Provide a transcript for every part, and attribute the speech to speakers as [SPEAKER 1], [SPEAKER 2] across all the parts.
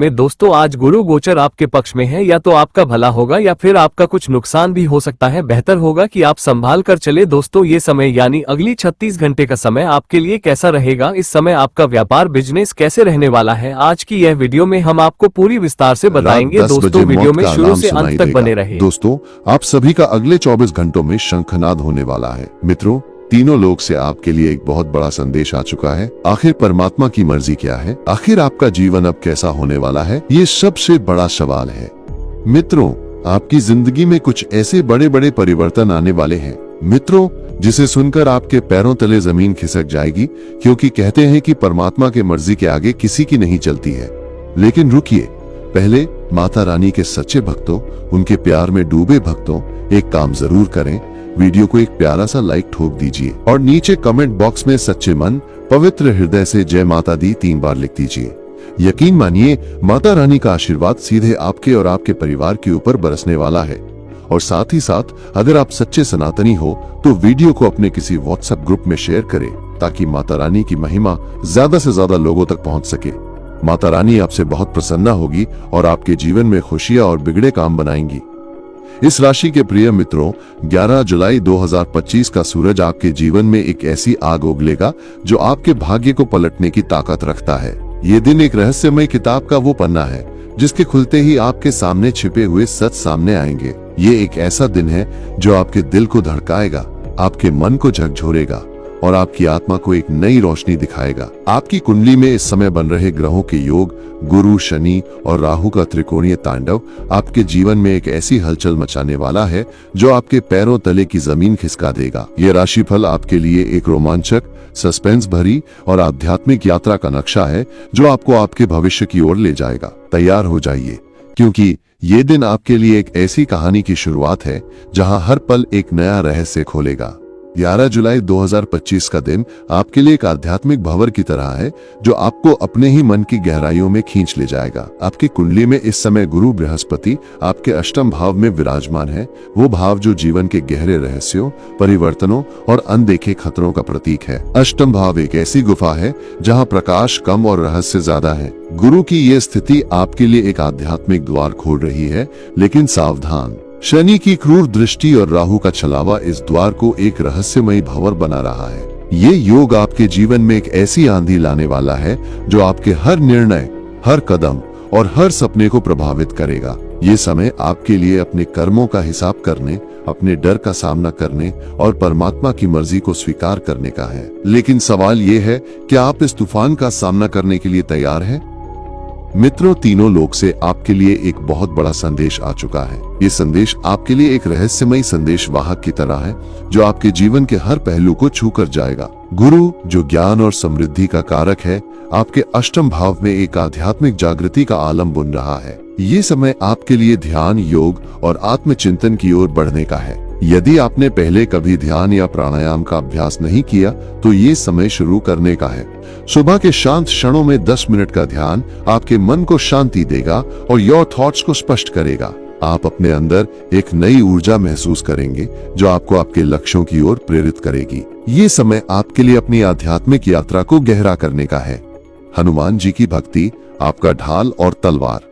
[SPEAKER 1] में दोस्तों आज गुरु गोचर आपके पक्ष में है, या तो आपका भला होगा या फिर आपका कुछ नुकसान भी हो सकता है। बेहतर होगा कि आप संभाल कर चले दोस्तों। ये समय यानी अगली 36 घंटे का समय आपके लिए कैसा रहेगा, इस समय आपका व्यापार बिजनेस कैसे रहने वाला है, आज की यह वीडियो में हम आपको पूरी विस्तार से बताएंगे दोस्तों। वीडियो में शुरू से अंत तक बने रहे।
[SPEAKER 2] दोस्तों आप सभी का अगले 24 घंटों में शंखनाद होने वाला है। मित्रों, तीनों लोक से आपके लिए एक बहुत बड़ा संदेश आ चुका है। आखिर परमात्मा की मर्जी क्या है, आखिर आपका जीवन अब कैसा होने वाला है, ये सबसे बड़ा सवाल है। मित्रों, आपकी जिंदगी में कुछ ऐसे बड़े बड़े परिवर्तन आने वाले हैं मित्रों, जिसे सुनकर आपके पैरों तले जमीन खिसक जाएगी, क्योंकि कहते हैं कि परमात्मा के मर्जी के आगे किसी की नहीं चलती है। लेकिन रुकिए, पहले माता रानी के सच्चे भक्तों, उनके प्यार में डूबे भक्तों, एक काम जरूर करें। वीडियो को एक प्यारा सा लाइक ठोक दीजिए और नीचे कमेंट बॉक्स में सच्चे मन पवित्र हृदय से जय माता दी 3 बार लिख दीजिए। यकीन मानिए, माता रानी का आशीर्वाद सीधे आपके और आपके परिवार के ऊपर बरसने वाला है। और साथ ही साथ अगर आप सच्चे सनातनी हो तो वीडियो को अपने किसी व्हाट्सएप ग्रुप में शेयर करें, ताकि माता रानी की महिमा ज्यादा से ज्यादा लोगों तक पहुंच सके। माता रानी आपसे बहुत प्रसन्न होगी और आपके जीवन में खुशियां और बिगड़े काम बनाएंगी। इस राशि के प्रिय मित्रों, 11 जुलाई 2025 का सूरज आपके जीवन में एक ऐसी आग उगलेगा जो आपके भाग्य को पलटने की ताकत रखता है। ये दिन एक रहस्यमय किताब का वो पन्ना है जिसके खुलते ही आपके सामने छिपे हुए सच सामने आएंगे। ये एक ऐसा दिन है जो आपके दिल को धड़काएगा, आपके मन को झकझोरेगा और आपकी आत्मा को एक नई रोशनी दिखाएगा। आपकी कुंडली में इस समय बन रहे ग्रहों के योग, गुरु, शनि और राहु का त्रिकोणीय तांडव आपके जीवन में एक ऐसी हलचल मचाने वाला है जो आपके पैरों तले की जमीन खिसका देगा। ये राशिफल आपके लिए एक रोमांचक, सस्पेंस भरी और आध्यात्मिक यात्रा का नक्शा है जो आपको आपके भविष्य की ओर ले जाएगा। तैयार हो जाइए, क्योंकि ये दिन आपके लिए एक ऐसी कहानी की शुरुआत है जहां हर पल एक नया रहस्य खोलेगा। 11 जुलाई 2025 का दिन आपके लिए एक आध्यात्मिक भंवर की तरह है जो आपको अपने ही मन की गहराइयों में खींच ले जाएगा। आपकी कुंडली में इस समय गुरु बृहस्पति आपके अष्टम भाव में विराजमान है, वो भाव जो जीवन के गहरे रहस्यों, परिवर्तनों और अनदेखे खतरों का प्रतीक है। अष्टम भाव एक ऐसी गुफा है जहाँ प्रकाश कम और रहस्य ज्यादा है। गुरु की ये स्थिति आपके लिए एक आध्यात्मिक द्वार खोल रही है, लेकिन सावधान, शनि की क्रूर दृष्टि और राहु का छलावा इस द्वार को एक रहस्यमयी भंवर बना रहा है। ये योग आपके जीवन में एक ऐसी आंधी लाने वाला है जो आपके हर निर्णय, हर कदम और हर सपने को प्रभावित करेगा। ये समय आपके लिए अपने कर्मों का हिसाब करने, अपने डर का सामना करने और परमात्मा की मर्जी को स्वीकार करने का है। लेकिन सवाल ये है, क्या आप इस तूफान का सामना करने के लिए तैयार हैं? मित्रों, तीनों लोक से आपके लिए एक बहुत बड़ा संदेश आ चुका है। ये संदेश आपके लिए एक रहस्यमय संदेश वाहक की तरह है जो आपके जीवन के हर पहलू को छू कर जाएगा। गुरु, जो ज्ञान और समृद्धि का कारक है, आपके अष्टम भाव में एक आध्यात्मिक जागृति का आलम बुन रहा है। ये समय आपके लिए ध्यान, योग और आत्मचिंतन की ओर बढ़ने का है। यदि आपने पहले कभी ध्यान या प्राणायाम का अभ्यास नहीं किया तो ये समय शुरू करने का है। सुबह के शांत क्षणों में 10 मिनट का ध्यान आपके मन को शांति देगा और योर थॉट्स को स्पष्ट करेगा। आप अपने अंदर एक नई ऊर्जा महसूस करेंगे जो आपको आपके लक्ष्यों की ओर प्रेरित करेगी। ये समय आपके लिए अपनी आध्यात्मिक यात्रा को गहरा करने का है। हनुमान जी की भक्ति आपका ढाल और तलवार।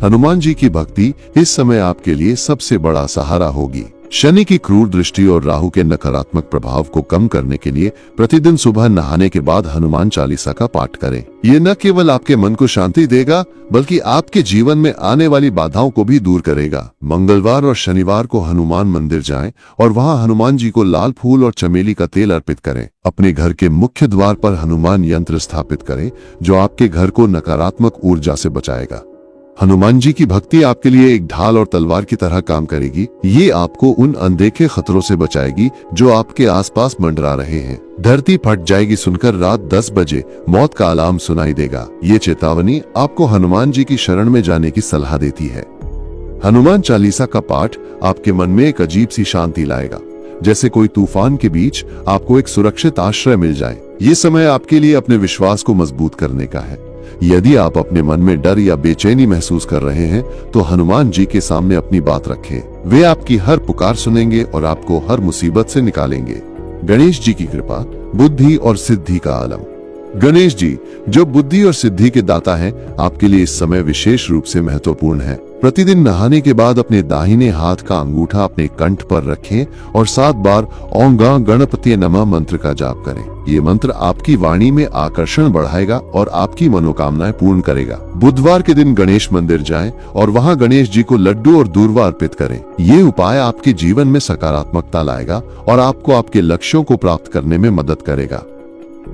[SPEAKER 2] हनुमान जी की भक्ति इस समय आपके लिए सबसे बड़ा सहारा होगी। शनि की क्रूर दृष्टि और राहु के नकारात्मक प्रभाव को कम करने के लिए प्रतिदिन सुबह नहाने के बाद हनुमान चालीसा का पाठ करें। ये न केवल आपके मन को शांति देगा, बल्कि आपके जीवन में आने वाली बाधाओं को भी दूर करेगा। मंगलवार और शनिवार को हनुमान मंदिर जाएं और वहां हनुमान जी को लाल फूल और चमेली का तेल अर्पित करें। अपने घर के मुख्य द्वार पर हनुमान यंत्र स्थापित करें जो आपके घर को नकारात्मक ऊर्जा से बचाएगा। हनुमान जी की भक्ति आपके लिए एक ढाल और तलवार की तरह काम करेगी। ये आपको उन अनदेखे खतरों से बचाएगी जो आपके आसपास मंडरा रहे हैं। धरती फट जाएगी सुनकर रात 10 बजे मौत का अलार्म सुनाई देगा। ये चेतावनी आपको हनुमान जी की शरण में जाने की सलाह देती है। हनुमान चालीसा का पाठ आपके मन में एक अजीब सी शांति लाएगा, जैसे कोई तूफान के बीच आपको एक सुरक्षित आश्रय मिल जाए। ये समय आपके लिए अपने विश्वास को मजबूत करने का है। यदि आप अपने मन में डर या बेचैनी महसूस कर रहे हैं तो हनुमान जी के सामने अपनी बात रखें। वे आपकी हर पुकार सुनेंगे और आपको हर मुसीबत से निकालेंगे। गणेश जी की कृपा, बुद्धि और सिद्धि का आलम। गणेश जी जो बुद्धि और सिद्धि के दाता हैं, आपके लिए इस समय विशेष रूप से महत्वपूर्ण है। प्रतिदिन नहाने के बाद अपने दाहिने हाथ का अंगूठा अपने कंठ पर रखें और 7 बार ओम गणपति नमः मंत्र का जाप करें। ये मंत्र आपकी वाणी में आकर्षण बढ़ाएगा और आपकी मनोकामनाएं पूर्ण करेगा। बुधवार के दिन गणेश मंदिर जाएं और वहां गणेश जी को लड्डू और दूर्वा अर्पित करें। ये उपाय आपके जीवन में सकारात्मकता लाएगा और आपको आपके लक्ष्यों को प्राप्त करने में मदद करेगा।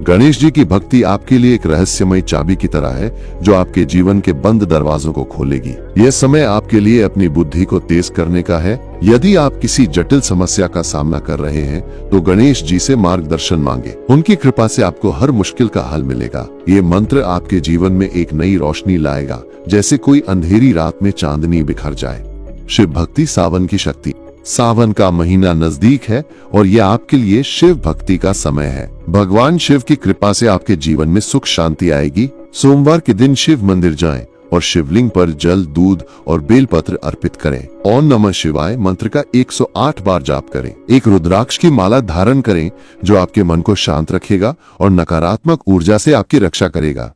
[SPEAKER 2] गणेश जी की भक्ति आपके लिए एक रहस्यमय चाबी की तरह है जो आपके जीवन के बंद दरवाजों को खोलेगी। यह समय आपके लिए अपनी बुद्धि को तेज करने का है। यदि आप किसी जटिल समस्या का सामना कर रहे हैं तो गणेश जी से मार्गदर्शन मांगे। उनकी कृपा से आपको हर मुश्किल का हल मिलेगा। ये मंत्र आपके जीवन में एक नई रोशनी लाएगा, जैसे कोई अंधेरी रात में चांदनी बिखर जाए। शिव भक्ति सावन की शक्ति। सावन का महीना नजदीक है और यह आपके लिए शिव भक्ति का समय है। भगवान शिव की कृपा से आपके जीवन में सुख शांति आएगी। सोमवार के दिन शिव मंदिर जाएं और शिवलिंग पर जल, दूध और बेलपत्र अर्पित करें। ओम नमः शिवाय मंत्र का 108 बार जाप करें। एक रुद्राक्ष की माला धारण करें जो आपके मन को शांत रखेगा और नकारात्मक ऊर्जा से आपकी रक्षा करेगा।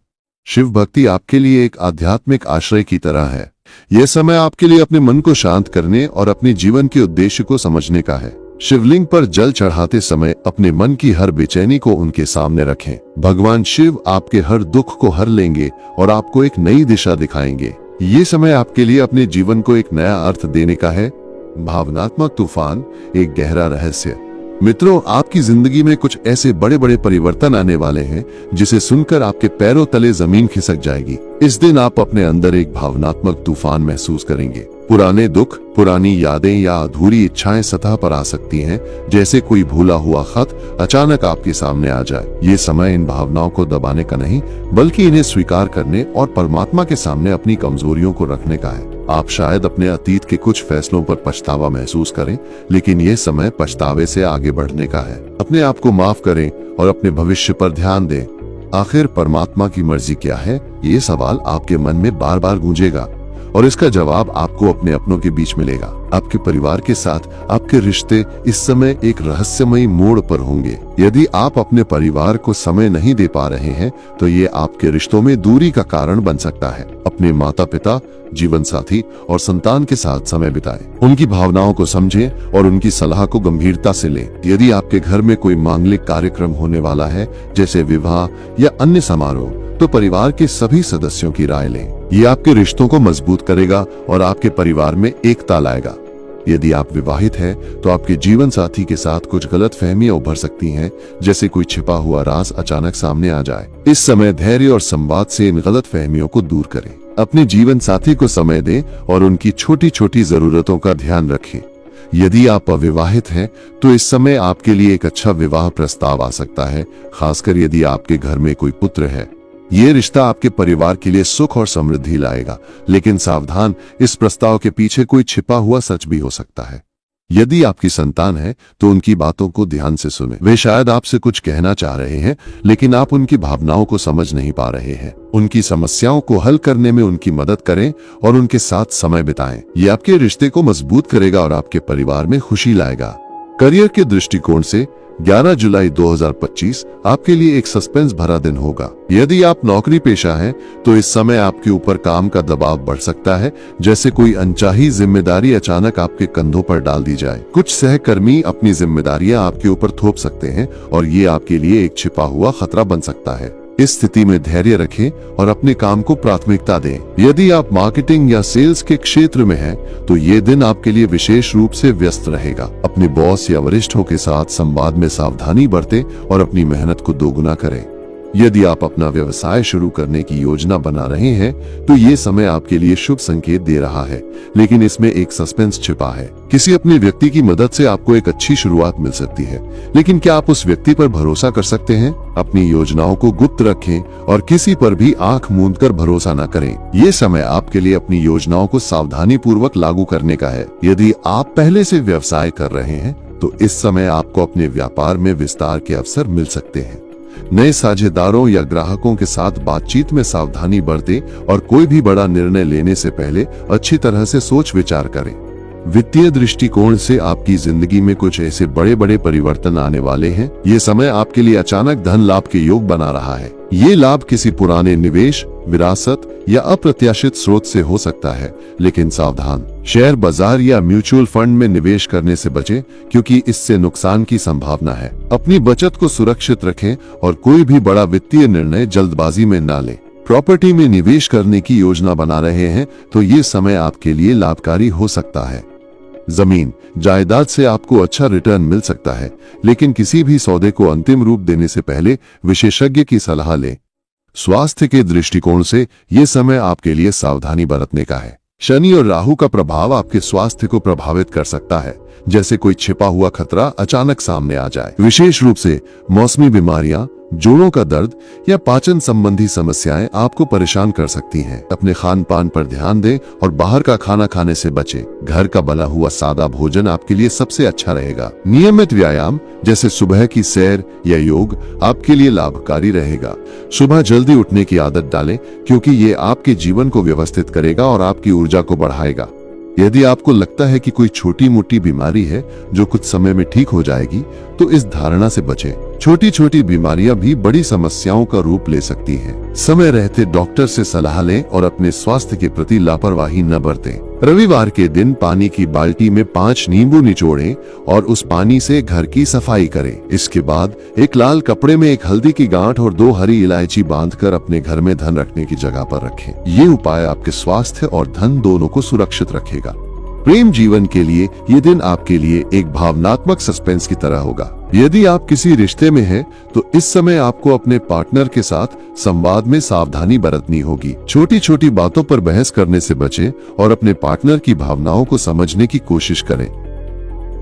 [SPEAKER 2] शिव भक्ति आपके लिए एक आध्यात्मिक आश्रय की तरह है। यह समय आपके लिए अपने मन को शांत करने और अपने जीवन के उद्देश्य को समझने का है। शिवलिंग पर जल चढ़ाते समय अपने मन की हर बेचैनी को उनके सामने रखें। भगवान शिव आपके हर दुख को हर लेंगे और आपको एक नई दिशा दिखाएंगे। ये समय आपके लिए अपने जीवन को एक नया अर्थ देने का है। भावनात्मक तूफान, एक गहरा रहस्य। मित्रों, आपकी जिंदगी में कुछ ऐसे बड़े बड़े परिवर्तन आने वाले हैं जिसे सुनकर आपके पैरों तले जमीन खिसक जाएगी। इस दिन आप अपने अंदर एक भावनात्मक तूफान महसूस करेंगे। पुराने दुख, पुरानी यादें या अधूरी इच्छाएं सतह पर आ सकती हैं, जैसे कोई भूला हुआ खत अचानक आपके सामने आ जाए। ये समय इन भावनाओं को दबाने का नहीं, बल्कि इन्हें स्वीकार करने और परमात्मा के सामने अपनी कमजोरियों को रखने का है। आप शायद अपने अतीत के कुछ फैसलों पर पछतावा महसूस करें, लेकिन यह समय पछतावे से आगे बढ़ने का है। अपने आप को माफ करें और अपने भविष्य पर ध्यान दें। आखिर परमात्मा की मर्जी क्या है? ये सवाल आपके मन में बार बार गूंजेगा और इसका जवाब आपको अपने अपनों के बीच मिलेगा। आपके परिवार के साथ आपके रिश्ते इस समय एक रहस्यमयी मोड़ पर होंगे। यदि आप अपने परिवार को समय नहीं दे पा रहे हैं तो ये आपके रिश्तों में दूरी का कारण बन सकता है। अपने माता पिता, जीवन साथी और संतान के साथ समय बिताएं। उनकी भावनाओं को समझें और उनकी सलाह को गंभीरता से लें। यदि आपके घर में कोई मांगलिक कार्यक्रम होने वाला है, जैसे विवाह या अन्य समारोह, तो परिवार के सभी सदस्यों की राय लें। ये आपके रिश्तों को मजबूत करेगा और आपके परिवार में एकता लाएगा। यदि आप विवाहित हैं, तो आपके जीवन साथी के साथ कुछ गलतफहमियां उभर सकती हैं, जैसे कोई छिपा हुआ राज अचानक सामने आ जाए। इस समय धैर्य और संवाद से इन गलतफहमियों को दूर करें। अपने जीवन साथी को समय दें और उनकी छोटी छोटी जरूरतों का ध्यान रखें। यदि आप अविवाहित हैं, तो इस समय आपके लिए एक अच्छा विवाह प्रस्ताव आ सकता है, खासकर यदि आपके घर में कोई पुत्र है। ये रिश्ता आपके परिवार के लिए सुख और समृद्धि लाएगा, लेकिन सावधान, इस प्रस्ताव के पीछे कोई छिपा हुआ सच भी हो सकता है। यदि आपकी संतान है, तो उनकी बातों को ध्यान से सुनें। वे शायद आपसे कुछ कहना चाह रहे हैं, लेकिन आप उनकी भावनाओं को समझ नहीं पा रहे हैं। उनकी समस्याओं को हल करने में उनकी मदद करें और उनके साथ समय बिताएं। ये आपके रिश्ते को मजबूत करेगा और आपके परिवार में खुशी लाएगा। करियर के दृष्टिकोण से 11 जुलाई 2025 आपके लिए एक सस्पेंस भरा दिन होगा। यदि आप नौकरी पेशा हैं, तो इस समय आपके ऊपर काम का दबाव बढ़ सकता है, जैसे कोई अनचाही जिम्मेदारी अचानक आपके कंधों पर डाल दी जाए। कुछ सहकर्मी अपनी जिम्मेदारियां आपके ऊपर थोप सकते हैं और ये आपके लिए एक छिपा हुआ खतरा बन सकता है। इस स्थिति में धैर्य रखें और अपने काम को प्राथमिकता दें। यदि आप मार्केटिंग या सेल्स के क्षेत्र में हैं, तो ये दिन आपके लिए विशेष रूप से व्यस्त रहेगा। अपने बॉस या वरिष्ठों के साथ संवाद में सावधानी बरतें और अपनी मेहनत को दोगुना करें। यदि आप अपना व्यवसाय शुरू करने की योजना बना रहे हैं, तो ये समय आपके लिए शुभ संकेत दे रहा है, लेकिन इसमें एक सस्पेंस छिपा है। किसी अपने व्यक्ति की मदद से आपको एक अच्छी शुरुआत मिल सकती है, लेकिन क्या आप उस व्यक्ति पर भरोसा कर सकते हैं? अपनी योजनाओं को गुप्त रखें और किसी पर भी आंख मूंदकर भरोसा न करें। ये समय आपके लिए अपनी योजनाओं को सावधानी पूर्वक लागू करने का है। यदि आप पहले से व्यवसाय कर रहे हैं, तो इस समय आपको अपने व्यापार में विस्तार के अवसर मिल सकते हैं। नए साझेदारों या ग्राहकों के साथ बातचीत में सावधानी बरतें और कोई भी बड़ा निर्णय लेने से पहले अच्छी तरह से सोच विचार करें। वित्तीय दृष्टिकोण से आपकी जिंदगी में कुछ ऐसे बड़े बड़े परिवर्तन आने वाले हैं। ये समय आपके लिए अचानक धन लाभ के योग बना रहा है। ये लाभ किसी पुराने निवेश, विरासत या अप्रत्याशित स्रोत से हो सकता है, लेकिन सावधान, शेयर बाजार या म्यूचुअल फंड में निवेश करने से बचें, क्योंकि इससे नुकसान की संभावना है। अपनी बचत को सुरक्षित रखें और कोई भी बड़ा वित्तीय निर्णय जल्दबाजी में ना लें। प्रॉपर्टी में निवेश करने की योजना बना रहे हैं तो ये समय आपके लिए लाभकारी हो सकता है। जमीन जायदाद से आपको अच्छा रिटर्न मिल सकता है, लेकिन किसी भी सौदे को अंतिम रूप देने से पहले विशेषज्ञ की सलाह लें। स्वास्थ्य के दृष्टिकोण से ये समय आपके लिए सावधानी बरतने का है। शनि और राहु का प्रभाव आपके स्वास्थ्य को प्रभावित कर सकता है, जैसे कोई छिपा हुआ खतरा अचानक सामने आ जाए। विशेष रूप से मौसमी बीमारियां, जोड़ों का दर्द या पाचन संबंधी समस्याएं आपको परेशान कर सकती हैं। अपने खान पान पर ध्यान दें और बाहर का खाना खाने से बचें। घर का बना हुआ सादा भोजन आपके लिए सबसे अच्छा रहेगा। नियमित व्यायाम जैसे सुबह की सैर या योग आपके लिए लाभकारी रहेगा। सुबह जल्दी उठने की आदत डालें, क्योंकि ये आपके जीवन को व्यवस्थित करेगा और आपकी ऊर्जा को बढ़ाएगा। यदि आपको लगता है कि कोई छोटी मोटी बीमारी है जो कुछ समय में ठीक हो जाएगी, तो इस धारणा से बचें। छोटी छोटी बीमारियां भी बड़ी समस्याओं का रूप ले सकती हैं। समय रहते डॉक्टर से सलाह लें और अपने स्वास्थ्य के प्रति लापरवाही न बरतें। रविवार के दिन पानी की बाल्टी में 5 नींबू निचोड़ें और उस पानी से घर की सफाई करें। इसके बाद एक लाल कपड़े में एक हल्दी की गांठ और 2 हरी इलायची बांधकर अपने घर में धन रखने की जगह पर रखें। ये उपाय आपके स्वास्थ्य और धन दोनों को सुरक्षित रखेगा। प्रेम जीवन के लिए ये दिन आपके लिए एक भावनात्मक सस्पेंस की तरह होगा। यदि आप किसी रिश्ते में हैं, तो इस समय आपको अपने पार्टनर के साथ संवाद में सावधानी बरतनी होगी। छोटी छोटी बातों पर बहस करने से बचें और अपने पार्टनर की भावनाओं को समझने की कोशिश करें।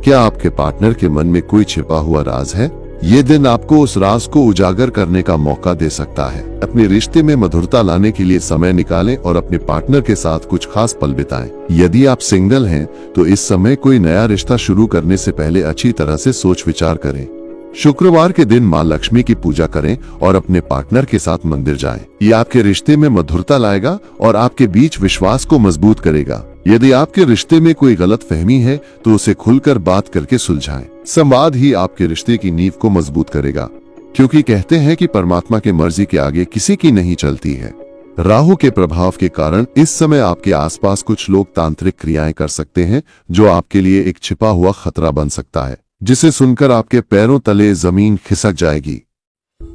[SPEAKER 2] क्या आपके पार्टनर के मन में कोई छिपा हुआ राज है? ये दिन आपको उस राज को उजागर करने का मौका दे सकता है। अपने रिश्ते में मधुरता लाने के लिए समय निकालें और अपने पार्टनर के साथ कुछ खास पल बिताएं। यदि आप सिंगल हैं, तो इस समय कोई नया रिश्ता शुरू करने से पहले अच्छी तरह से सोच विचार करें। शुक्रवार के दिन माँ लक्ष्मी की पूजा करें और अपने पार्टनर के साथ मंदिर जाएं। ये आपके रिश्ते में मधुरता लाएगा और आपके बीच विश्वास को मजबूत करेगा। यदि आपके रिश्ते में कोई गलतफहमी है, तो उसे खुलकर बात करके सुलझाएं। संवाद ही आपके रिश्ते की नींव को मजबूत करेगा, क्योंकि कहते हैं कि परमात्मा की मर्जी के आगे किसी की नहीं चलती है। राहु के प्रभाव के कारण इस समय आपके आसपास कुछ लोग तांत्रिक क्रियाएं कर सकते हैं, जो आपके लिए एक छिपा हुआ खतरा बन सकता है, जिसे सुनकर आपके पैरों तले जमीन खिसक जाएगी।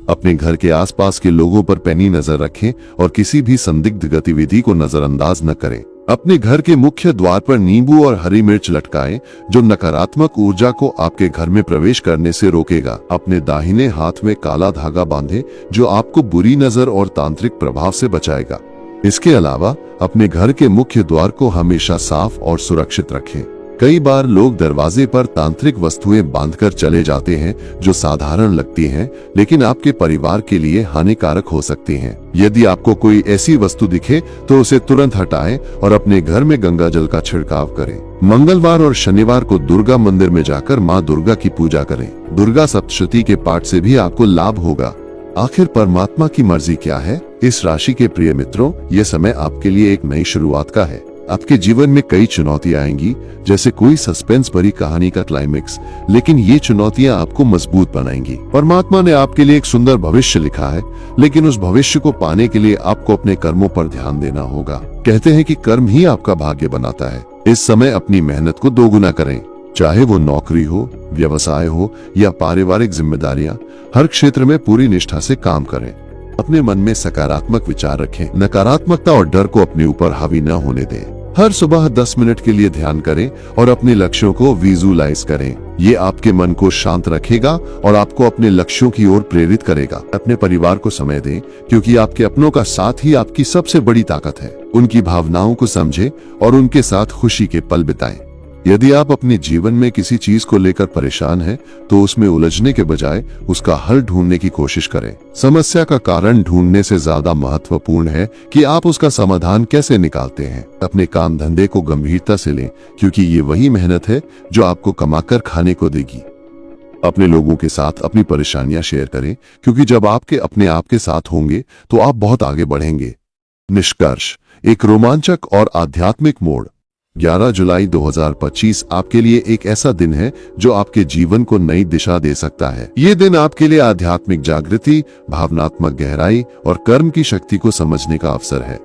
[SPEAKER 2] अपने घर के आसपास के लोगों पर पैनी नजर रखें और किसी भी संदिग्ध गतिविधि को नजरअंदाज न करें। अपने घर के मुख्य द्वार पर नींबू और हरी मिर्च लटकाएं, जो नकारात्मक ऊर्जा को आपके घर में प्रवेश करने से रोकेगा। अपने दाहिने हाथ में काला धागा बांधें, जो आपको बुरी नजर और तांत्रिक प्रभाव से बचाएगा। इसके अलावा अपने घर के मुख्य द्वार को हमेशा साफ और सुरक्षित रखें। कई बार लोग दरवाजे पर तांत्रिक वस्तुएं बांधकर चले जाते हैं, जो साधारण लगती हैं, लेकिन आपके परिवार के लिए हानिकारक हो सकती हैं। यदि आपको कोई ऐसी वस्तु दिखे, तो उसे तुरंत हटाएं और अपने घर में गंगा जल का छिड़काव करें। मंगलवार और शनिवार को दुर्गा मंदिर में जाकर माँ दुर्गा की पूजा करें। दुर्गा सप्तशती के पाठ से भी आपको लाभ होगा। आखिर परमात्मा की मर्जी क्या है? इस राशि के प्रिय मित्रों, ये समय आपके लिए एक नई शुरुआत का है। आपके जीवन में कई चुनौतियां आएंगी, जैसे कोई सस्पेंस भरी कहानी का क्लाइमेक्स, लेकिन ये चुनौतियां आपको मजबूत बनाएंगी। परमात्मा ने आपके लिए एक सुंदर भविष्य लिखा है, लेकिन उस भविष्य को पाने के लिए आपको अपने कर्मों पर ध्यान देना होगा। कहते हैं कि कर्म ही आपका भाग्य बनाता है। इस समय अपनी मेहनत को दोगुना करें, चाहे वो नौकरी हो, व्यवसाय हो या पारिवारिक जिम्मेदारियां, हर क्षेत्र में पूरी निष्ठा से काम करें। अपने मन में सकारात्मक विचार रखें, नकारात्मकता और डर को अपने ऊपर हावी न होने दें। हर सुबह 10 मिनट के लिए ध्यान करें और अपने लक्ष्यों को विजुअलाइज करें। ये आपके मन को शांत रखेगा और आपको अपने लक्ष्यों की ओर प्रेरित करेगा। अपने परिवार को समय दें, क्योंकि आपके अपनों का साथ ही आपकी सबसे बड़ी ताकत है। उनकी भावनाओं को समझें और उनके साथ खुशी के पल बिताएं। यदि आप अपने जीवन में किसी चीज को लेकर परेशान हैं, तो उसमें उलझने के बजाय उसका हल ढूंढने की कोशिश करें। समस्या का कारण ढूंढने से ज्यादा महत्वपूर्ण है कि आप उसका समाधान कैसे निकालते हैं। अपने काम धंधे को गंभीरता से लें, क्योंकि ये वही मेहनत है जो आपको कमाकर खाने को देगी। अपने लोगों के साथ अपनी परेशानियां शेयर करें, क्योंकि जब आपके अपने आप के साथ होंगे तो आप बहुत आगे बढ़ेंगे। निष्कर्ष, एक रोमांचक और आध्यात्मिक मोड़। 11 जुलाई 2025 आपके लिए एक ऐसा दिन है जो आपके जीवन को नई दिशा दे सकता है। ये दिन आपके लिए आध्यात्मिक जागृति, भावनात्मक गहराई और कर्म की शक्ति को समझने का अवसर है।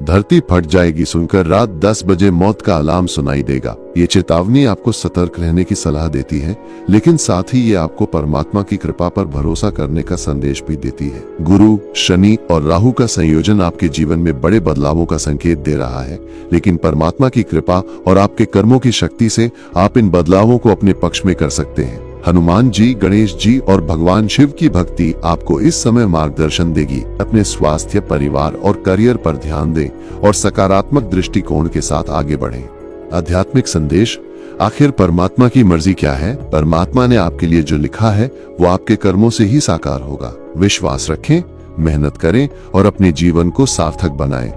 [SPEAKER 2] धरती फट जाएगी सुनकर रात 10 बजे मौत का अलार्म सुनाई देगा। ये चेतावनी आपको सतर्क रहने की सलाह देती है, लेकिन साथ ही ये आपको परमात्मा की कृपा पर भरोसा करने का संदेश भी देती है। गुरु, शनि और राहु का संयोजन आपके जीवन में बड़े बदलावों का संकेत दे रहा है, लेकिन परमात्मा की कृपा और आपके कर्मों की शक्ति से आप इन बदलावों को अपने पक्ष में कर सकते हैं। हनुमान जी, गणेश जी और भगवान शिव की भक्ति आपको इस समय मार्गदर्शन देगी। अपने स्वास्थ्य, परिवार और करियर पर ध्यान दें और सकारात्मक दृष्टिकोण के साथ आगे बढ़ें। आध्यात्मिक संदेश, आखिर परमात्मा की मर्जी क्या है? परमात्मा ने आपके लिए जो लिखा है वो आपके कर्मों से ही साकार होगा। विश्वास रखें, मेहनत करें और अपने जीवन को सार्थक बनाएं।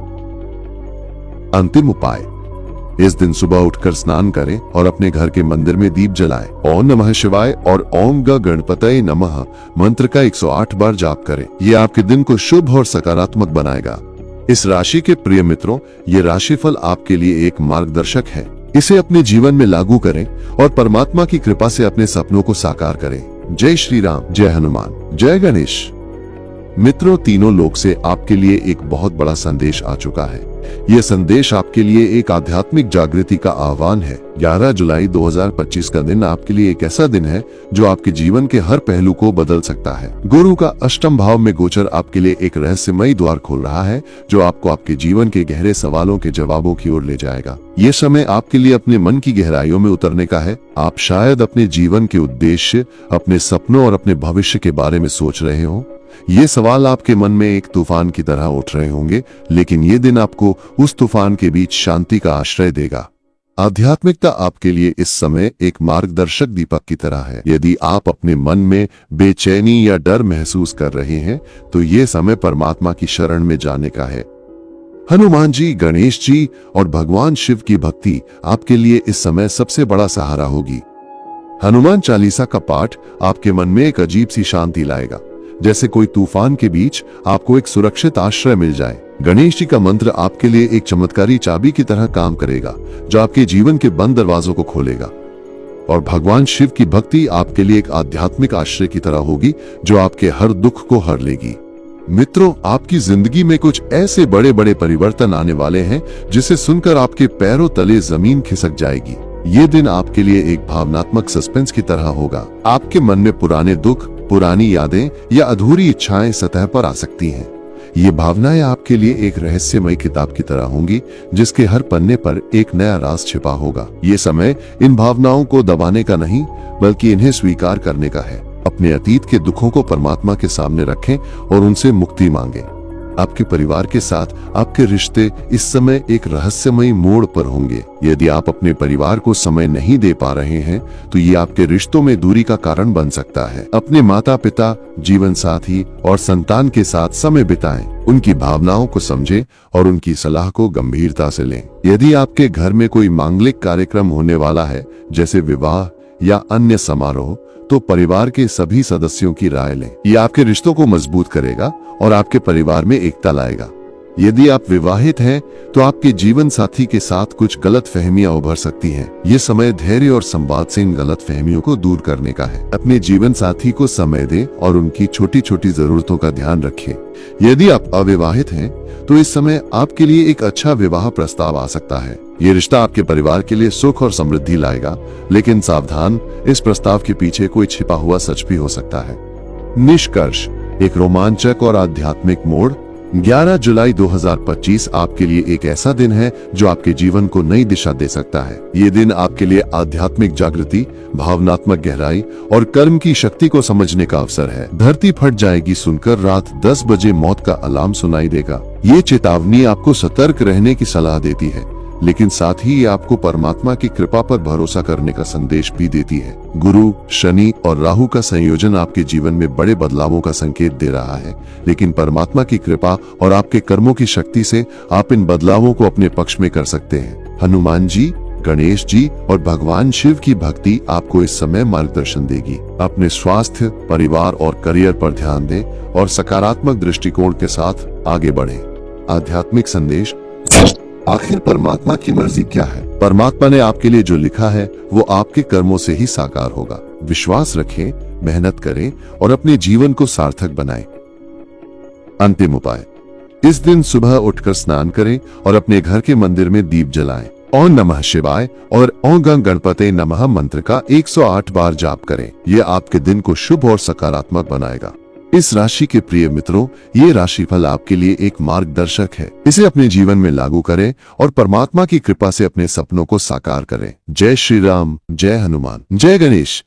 [SPEAKER 2] अंतिम उपाय, इस दिन सुबह उठकर स्नान करें और अपने घर के मंदिर में दीप जलाएं। ओम नमः शिवाय और ओम गणपतये नमः मंत्र का 108 बार जाप करें। ये आपके दिन को शुभ और सकारात्मक बनाएगा। इस राशि के प्रिय मित्रों, ये राशिफल आपके लिए एक मार्गदर्शक है। इसे अपने जीवन में लागू करें और परमात्मा की कृपा से अपने सपनों को साकार करें। जय श्री राम, जय हनुमान, जय गणेश। मित्रों, तीनों लोक से आपके लिए एक बहुत बड़ा संदेश आ चुका है। यह संदेश आपके लिए एक आध्यात्मिक जागृति का आह्वान है। 11 जुलाई 2025 का दिन आपके लिए एक ऐसा दिन है जो आपके जीवन के हर पहलू को बदल सकता है। गुरु का अष्टम भाव में गोचर आपके लिए एक रहस्यमयी द्वार खोल रहा है जो आपको आपके जीवन के गहरे सवालों के जवाबों की ओर ले जाएगा। ये समय आपके लिए अपने मन की गहराइयों में उतरने का है। आप शायद अपने जीवन के उद्देश्य, अपने सपनों और अपने भविष्य के बारे में सोच रहे हो। ये सवाल आपके मन में एक तूफान की तरह उठ रहे होंगे, लेकिन ये दिन आपको उस तूफान के बीच शांति का आश्रय देगा। आध्यात्मिकता आपके लिए इस समय एक मार्गदर्शक दीपक की तरह है। यदि आप अपने मन में बेचैनी या डर महसूस कर रहे हैं, तो ये समय परमात्मा की शरण में जाने का है। हनुमान जी, गणेश जी और भगवान शिव की भक्ति आपके लिए इस समय सबसे बड़ा सहारा होगी। हनुमान चालीसा का पाठ आपके मन में एक अजीब सी शांति लाएगा, जैसे कोई तूफान के बीच आपको एक सुरक्षित आश्रय मिल जाए। गणेश जी का मंत्र आपके लिए एक चमत्कारी चाबी की तरह काम करेगा, जो आपके जीवन के बंद दरवाजों को खोलेगा। और भगवान शिव की भक्ति आपके लिए एक आध्यात्मिक आश्रय की तरह होगी, जो आपके हर दुख को हर लेगी। मित्रों, आपकी जिंदगी में कुछ ऐसे बड़े बड़े परिवर्तन आने वाले हैं जिसे सुनकर आपके पैरों तले जमीन खिसक जाएगी। ये दिन आपके लिए एक भावनात्मक सस्पेंस की तरह होगा। आपके मन में पुराने दुख, पुरानी यादें या अधूरी इच्छाएं सतह पर आ सकती हैं। ये भावनाएं आपके लिए एक रहस्यमय किताब की तरह होंगी, जिसके हर पन्ने पर एक नया राज छिपा होगा। ये समय इन भावनाओं को दबाने का नहीं, बल्कि इन्हें स्वीकार करने का है। अपने अतीत के दुखों को परमात्मा के सामने रखें और उनसे मुक्ति मांगें। आपके परिवार के साथ आपके रिश्ते इस समय एक रहस्यमयी मोड़ पर होंगे। यदि आप अपने परिवार को समय नहीं दे पा रहे हैं, तो ये आपके रिश्तों में दूरी का कारण बन सकता है। अपने माता पिता, जीवन साथी और संतान के साथ समय बिताएं। उनकी भावनाओं को समझें और उनकी सलाह को गंभीरता से लें। यदि आपके घर में कोई मांगलिक कार्यक्रम होने वाला है, जैसे विवाह या अन्य समारोह, तो परिवार के सभी सदस्यों की राय लें। ये आपके रिश्तों को मजबूत करेगा और आपके परिवार में एकता लाएगा। यदि आप विवाहित हैं, तो आपके जीवन साथी के साथ कुछ गलत फहमियां उभर सकती हैं। ये समय धैर्य और संवाद से इन गलत फहमियों को दूर करने का है। अपने जीवन साथी को समय दें और उनकी छोटी छोटी जरूरतों का ध्यान रखें। यदि आप अविवाहित हैं, तो इस समय आपके लिए एक अच्छा विवाह प्रस्ताव आ सकता है। ये रिश्ता आपके परिवार के लिए सुख और समृद्धि लाएगा, लेकिन सावधान, इस प्रस्ताव के पीछे कोई छिपा हुआ सच भी हो सकता है। निष्कर्ष, एक रोमांचक और आध्यात्मिक मोड़। 11 जुलाई 2025 आपके लिए एक ऐसा दिन है जो आपके जीवन को नई दिशा दे सकता है। ये दिन आपके लिए आध्यात्मिक जागृति, भावनात्मक गहराई और कर्म की शक्ति को समझने का अवसर है। धरती फट जाएगी सुनकर रात 10 बजे मौत का अलार्म सुनाई देगा। ये चेतावनी आपको सतर्क रहने की सलाह देती है, लेकिन साथ ही ये आपको परमात्मा की कृपा पर भरोसा करने का संदेश भी देती है। गुरु, शनि और राहु का संयोजन आपके जीवन में बड़े बदलावों का संकेत दे रहा है, लेकिन परमात्मा की कृपा और आपके कर्मों की शक्ति से आप इन बदलावों को अपने पक्ष में कर सकते हैं। हनुमान जी, गणेश जी और भगवान शिव की भक्ति आपको इस समय मार्गदर्शन देगी। अपने स्वास्थ्य, परिवार और करियर पर ध्यान दें और सकारात्मक दृष्टिकोण के साथ आगे बढ़ें। आध्यात्मिक संदेश, आखिर परमात्मा की मर्जी क्या है? परमात्मा ने आपके लिए जो लिखा है वो आपके कर्मों से ही साकार होगा। विश्वास रखें, मेहनत करें और अपने जीवन को सार्थक बनाएं। अंतिम उपाय, इस दिन सुबह उठकर स्नान करें और अपने घर के मंदिर में दीप जलाएं। ओम नमः शिवाय और ओम गं गणपते नमः मंत्र का 108 बार जाप करें। यह आपके दिन को शुभ और सकारात्मक बनाएगा। इस राशि के प्रिय मित्रों, ये राशिफल आपके लिए एक मार्गदर्शक है। इसे अपने जीवन में लागू करें और परमात्मा की कृपा से अपने सपनों को साकार करें। जय श्री राम, जय हनुमान, जय गणेश।